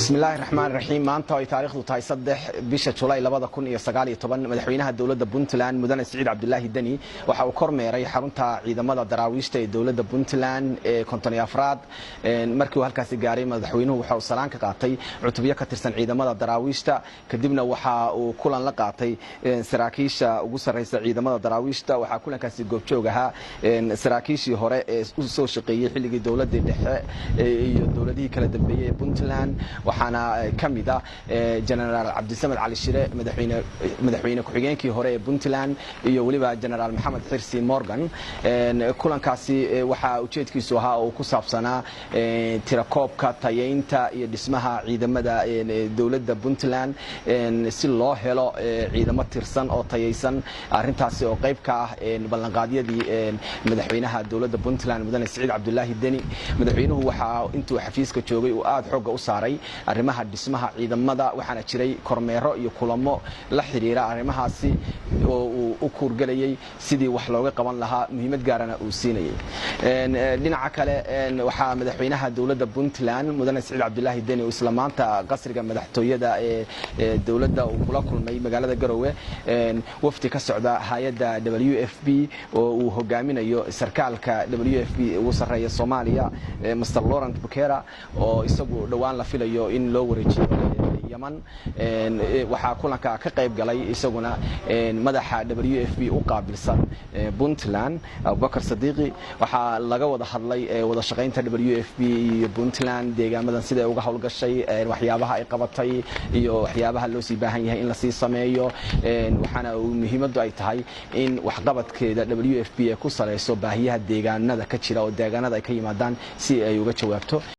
بسم الله الرحمن الرحيم maanta ay taariikhdu tahay 3 bisha July 2019 madaxweynaha dawladda Puntland mudane Saciid Cabdullaahi Dani waxa uu kormeeray xarunta ciidamada daraawiishta ee dawladda Puntland ee 54aad markii uu halkaas gaaray madaxweynuhu waxa uu salaan ka qaatay cutubyo ka tirsan ciidamada daraawiishta kadibna waxa uu kulan la qaatay saraakiisha ugu sareysa ciidamada daraawiishta waxa kulankaasi goobjoog ahaa saraakiishii hore ee u soo shaqeeyay xilligii dawladda dhexe iyo dawladihii kala dambeeyay Puntland waxaana kamida General Cabdisamed Cali Shire madaxweyne ku-xigeenkii hore ee Puntland iyo waliba General Maxamed Xirsi Morgan kulankaasi waxa ujeedkiisu ahaa oo ku saabsanaa tirakoobka tayeynta iyo dhismaha ciidamada dawladda Puntland si loo helo ciidamo tirsan oo tayeysan arintaasi oo qayb ka ah ballanqaadyadii madaxweynaha dawladda Puntland mudane Saciid Cabdullaahi Dani madaxweynuhu waxa intuu xafiiska joogay uu aad xoog u saaray arrimaha dhismaha ciidamada waxaana jiray kormeero iyo kulamo la xiriira arrimahaasi oo uu u kuurgalayay sidii wax looga qaban lahaa muhiimad gaarana uu siinayay dhinaca kale waxa madaxweynaha dawladda Puntland mudane Saciid Cabdullaahi Dani oo isla maanta qasriga madaxtooyada ee dawladda uu kula kulmay magaalada Garowe wafdi ka socda hay'adda WFP oo uu hogaaminayo sarkaalka WFP ugu sareeya Soomaaliya Mr. Laurent Bukera oo isagu dhawaan la filayo in loo wareejiyo Yaman waxa kulanka ka qayb galay isaguna madaxa WFP u qaabilsan Puntland Abubakar Sadiqi waxa laga wada hadlay wada shaqeynta WFP iyo Puntland deegaamadan sida ay uga hawlgashay waxyaabaha ay qabatay iyo waxyaabaha loo sii baahan yahay in la sii sameeyo waxaana muhiimadu ay tahay in waxqabadkeeda WFP ay ku saleyso baahiyaha deegaanada ka jira oo deegaanada ay ka yimaadaan si ay uga jawaabto